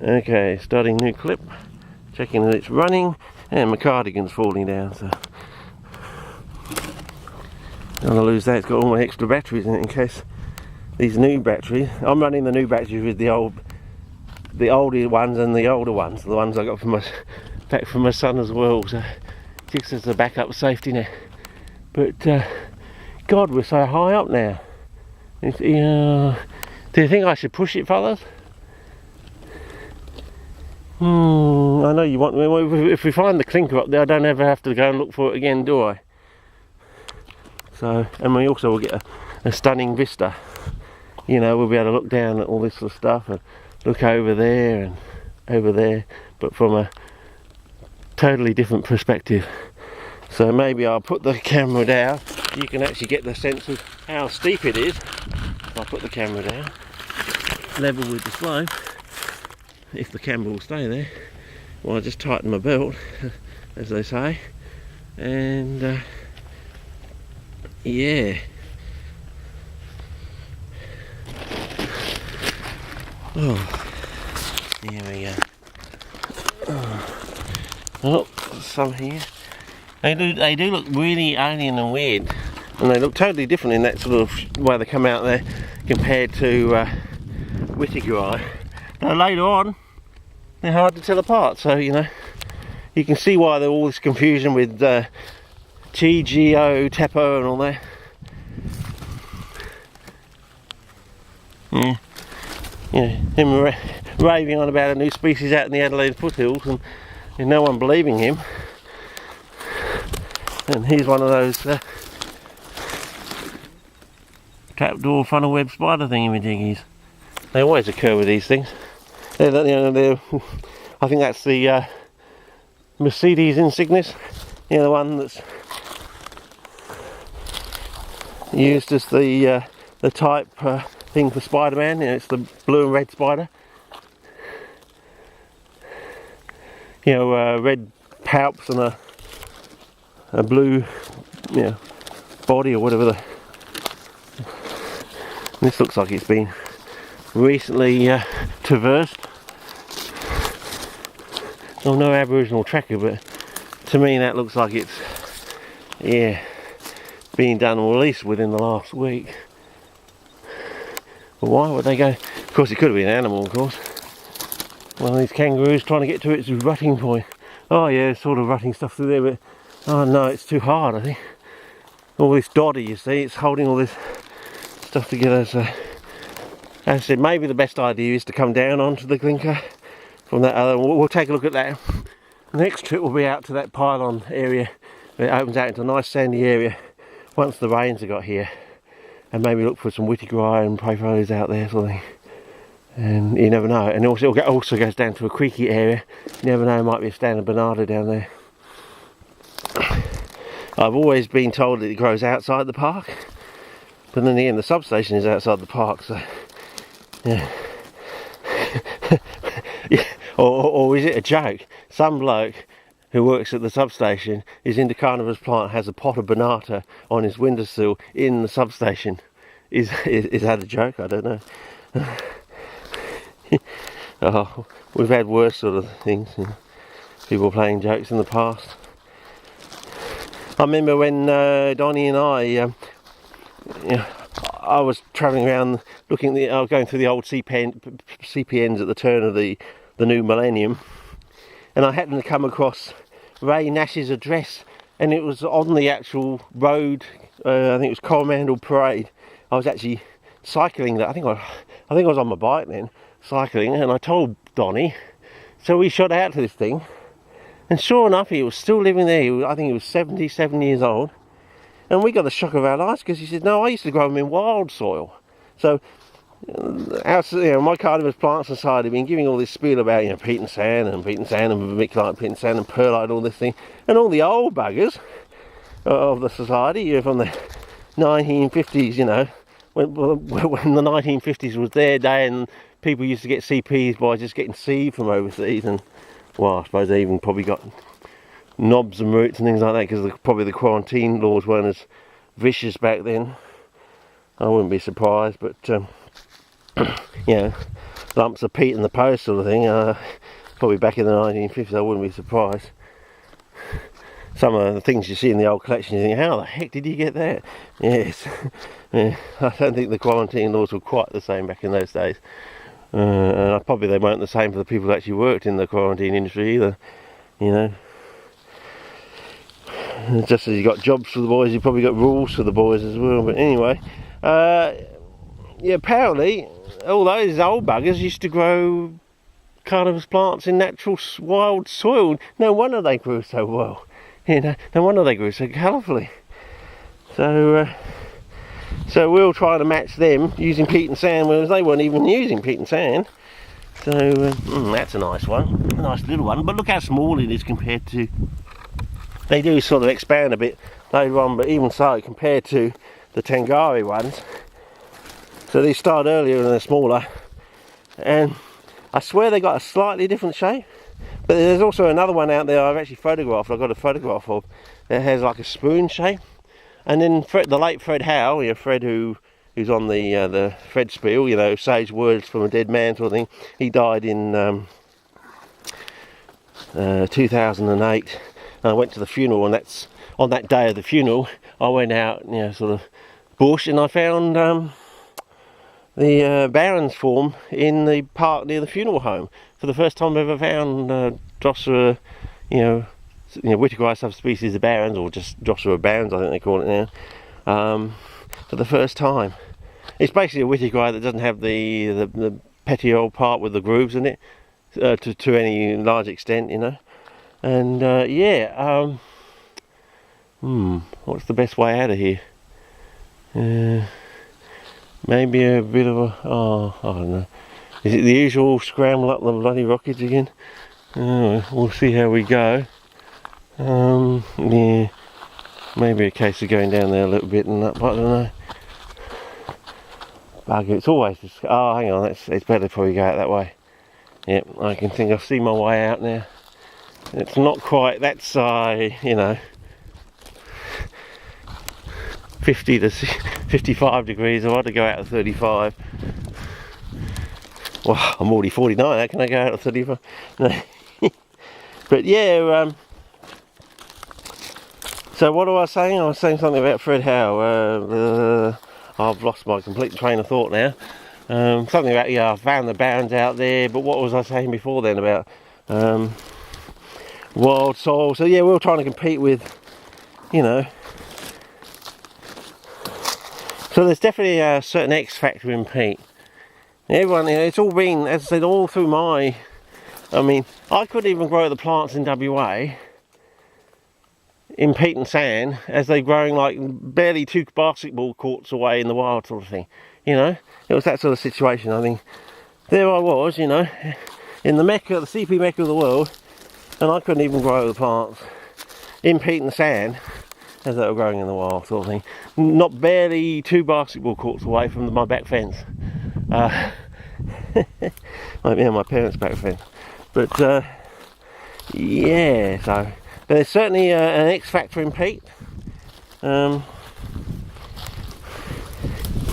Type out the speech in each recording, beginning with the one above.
Okay, starting new clip, checking that it's running, and my cardigan's falling down, so I don't want to lose that. It's got all my extra batteries in it in case these new batteries. I'm running the new batteries with the older ones and the older ones, the ones I got from back from my son as well, so just as a backup safety net. But God, we're so high up now. Do you think I should push it, fellas? I know you want. If we find the clinker up there, I don't ever have to go and look for it again, do I? So, and we also will get a stunning vista. You know, we'll be able to look down at all this sort of stuff and look over there and over there, but from a totally different perspective. So maybe I'll put the camera down. You can actually get the sense of how steep it is. I'll put the camera down, level with the slope, if the camera will stay there. Well, I just tighten my belt, as they say, and yeah. Oh, here we go. Oh, some here. They do look really alien and weird, and they look totally different in that sort of way they come out there compared to Whittigeri. Now later on, they're hard to tell apart. So you know, you can see why there's all this confusion with TGO, Tepo, and all that. Yeah. You know, him raving on about a new species out in the Adelaide foothills, and no one believing him. And he's one of those trapdoor funnel web spider thingy-majiggies. They always occur with these things. I think that's the Mercedes insignis. You know, the one that's used as the type thing for Spider-Man. You know, it's the blue and red spider. You know, red palps and a blue, you know, body or whatever. This looks like it's been recently traversed. Oh, no Aboriginal tracker, but to me that looks like it's, yeah, being done or at least within the last week. But why would they go? Of course, it could have been an animal, of course. One of these kangaroos trying to get to its rutting point. Oh yeah, sort of rutting stuff through there, but oh no, it's too hard, I think. All this doddy, you see, it's holding all this stuff together. So, as I said, maybe the best idea is to come down onto the clinker from that other. We'll take a look at that. The next trip will be out to that pylon area. It opens out into a nice sandy area once the rains have got here, and maybe look for some Whittigeri and Prayfroes out there, sort of thing. And you never know. And also it also goes down to a creeky area. You never know, it might be a standard Bernardo down there. I've always been told that it grows outside the park, but then again the substation is outside the park, so yeah. Yeah. Or is it a joke? Some bloke who works at the substation is into carnivorous plant, has a pot of Bernardo on his windowsill in the substation. Is that a joke? I don't know. Oh, we've had worse sort of things, you know, people playing jokes in the past. I remember when Donnie and I, you know, I was travelling around looking at I was going through the old CPNs at the turn of the new millennium, and I happened to come across Ray Nash's address, and it was on the actual road. I think it was Coromandel Parade. I was actually cycling that. I think I was on my bike then, cycling, and I told Donnie. So we shot out to this thing, and sure enough, he was still living there. I think he was 77 years old, and we got the shock of our lives because he said, "No, I used to grow them in wild soil." So, my Carnivorous Plant Society have been giving all this spiel about, you know, peat and sand and vermiculite, peat and sand and perlite, all this thing, and all the old buggers of the society, you know, from the 1950s, you know, when the 1950s was their day, and people used to get CPs by just getting seed from overseas, and well, I suppose they even probably got knobs and roots and things like that, because probably the quarantine laws weren't as vicious back then. I wouldn't be surprised, but yeah, lumps of peat in the post sort of thing. Probably back in the 1950s, I wouldn't be surprised. Some of the things you see in the old collection, you think, how the heck did you get that? Yes. Yeah, I don't think the quarantine laws were quite the same back in those days. And probably they weren't the same for the people who actually worked in the quarantine industry either, you know. Just as you got jobs for the boys, you probably got rules for the boys as well. But anyway, yeah, apparently all those old buggers used to grow cannabis plants in natural wild soil. No wonder they grew so well. You know, no wonder they grew so colourfully. So we're all trying to match them using peat and sand, whereas they weren't even using peat and sand. So that's a nice one, a nice little one. But look how small it is compared to. They do sort of expand a bit later on, but even so, compared to the Tangari ones. So these start earlier and they're smaller, and I swear they got a slightly different shape. But there's also another one out there I've actually photographed. I've got a photograph of that has like a spoon shape. And then the late Fred Howe, you know, Fred who's on the Fred spiel, you know, sage words from a dead man sort of thing. He died in 2008. And I went to the funeral, and that's on that day of the funeral. I went out, you know, sort of bush, and I found the Barons form in the park near the funeral home. For the first time I've ever found Drosera, you know, Whitaker subspecies of Barons, or just Drosera Barons, I think they call it now. For the first time. It's basically a Whitaker that doesn't have the petiole part with the grooves in it, to any large extent, you know. And yeah, what's the best way out of here? Maybe a bit of a, I don't know. Is it the usual scramble up the bloody rockets again? We'll see how we go. Yeah, maybe a case of going down there a little bit and up, I don't know. Bugger, it's always just, oh hang on, it's better probably go out that way. Yep, I can think I've seen my way out now. It's not quite, that's you know, 50 to 55 degrees. I want to go out at 35. Well, I'm already 49, how can I go out at 35? No. But yeah, so what was I saying? I was saying something about Fred Howe. I've lost my complete train of thought now. Something about, yeah, I found the Barons out there, but what was I saying before then about wild soil? So yeah, we were trying to compete with, you know, so there's definitely a certain X factor in peat. Everyone, you know, it's all been, as I said, all through my, I mean, I couldn't even grow the plants in WA in peat and sand as they're growing like barely 2 basketball courts away in the wild sort of thing, you know. It was that sort of situation. I mean, there I was, you know, in the Mecca, the CP Mecca of the world, and I couldn't even grow the plants in peat and sand as they were growing in the wild sort of thing. Not barely 2 basketball courts away from my back fence. Yeah, my parents' back fence. But yeah, so but there's certainly an X factor in peat. As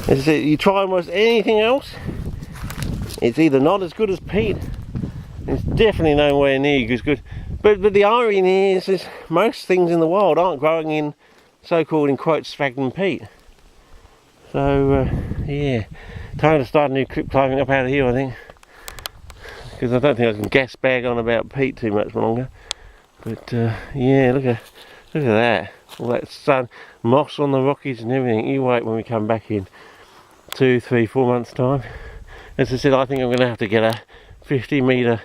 I said, you try almost anything else, it's either not as good as peat. It's definitely nowhere near as good. But the irony is most things in the wild aren't growing in so-called, in quotes, sphagnum peat. So yeah, time to start a new clip climbing up out of here, I think, because I don't think I can gas bag on about peat too much longer. But yeah, look at that, all that sun, moss on the Rockies and everything. You wait when we come back in 2, 3, 4 months time. As I said, I think I'm going to have to get a 50-metre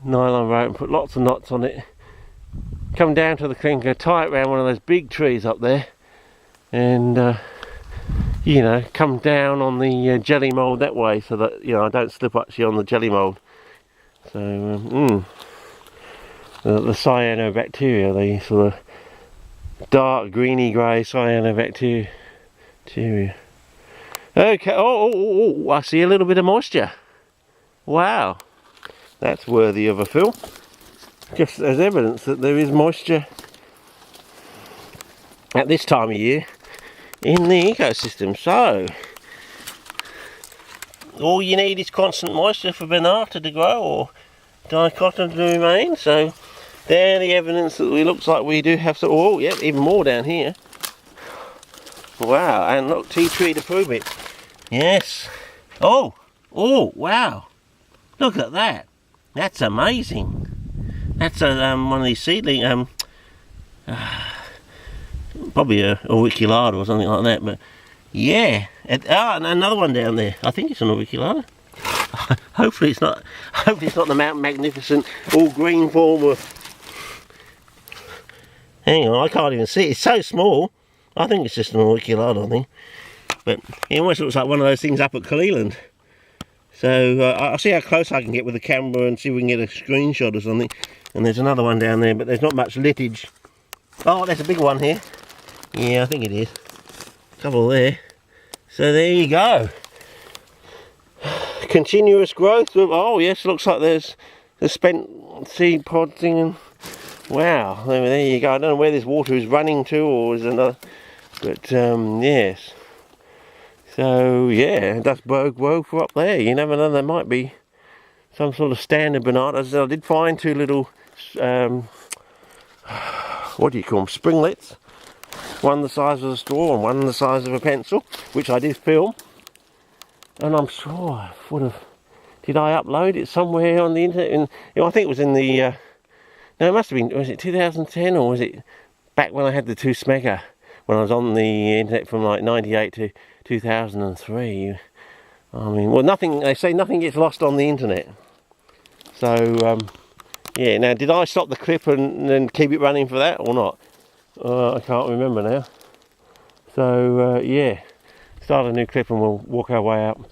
nylon rope and put lots of knots on it, come down to the clinker, tie it around one of those big trees up there, and you know, come down on the jelly mould that way, so that, you know, I don't slip actually on the jelly mould. So the cyanobacteria, the sort of dark greeny grey cyanobacteria. Okay, oh, I see a little bit of moisture. Wow, that's worthy of a film. Just as evidence that there is moisture at this time of year in the ecosystem. So all you need is constant moisture for banana to grow, or dicotyledon to remain. So there the evidence that it looks like we do have some. Oh, yep, even more down here. Wow, and look, tea tree to prove it. Yes. Oh, wow. Look at that. That's amazing. That's one of these seedling, probably a auriculata or something like that, but yeah. And another one down there. I think it's an auriculata. Hopefully it's not the Mount Magnificent all green form of. Hang on, I can't even see it. It's so small. I think it's just an auriculata, I think. But it almost looks like one of those things up at Cleveland. So I'll see how close I can get with the camera and see if we can get a screenshot or something. And there's another one down there, but there's not much litage. Oh, there's a big one here. Yeah, I think it is. A couple there. So there you go. Continuous growth. Oh yes, looks like there's the spent seed pod thing. And wow, there you go. I don't know where this water is running to, or is another. But yes. So yeah, that's woeful up there. You never know, there might be some sort of standard banana. As I did find two little, what do you call them, springlets. One the size of a straw and one the size of a pencil, which I did film. And I'm sure I would have, did I upload it somewhere on the internet? And I think it was in the, no, it must have been, was it 2010 or was it back when I had the 2 Smegger? When I was on the internet from like 98 to 2003. I mean, well, nothing, they say nothing gets lost on the internet. So, yeah, now did I stop the clip and then keep it running for that or not? I can't remember now. So, yeah, start a new clip and we'll walk our way out.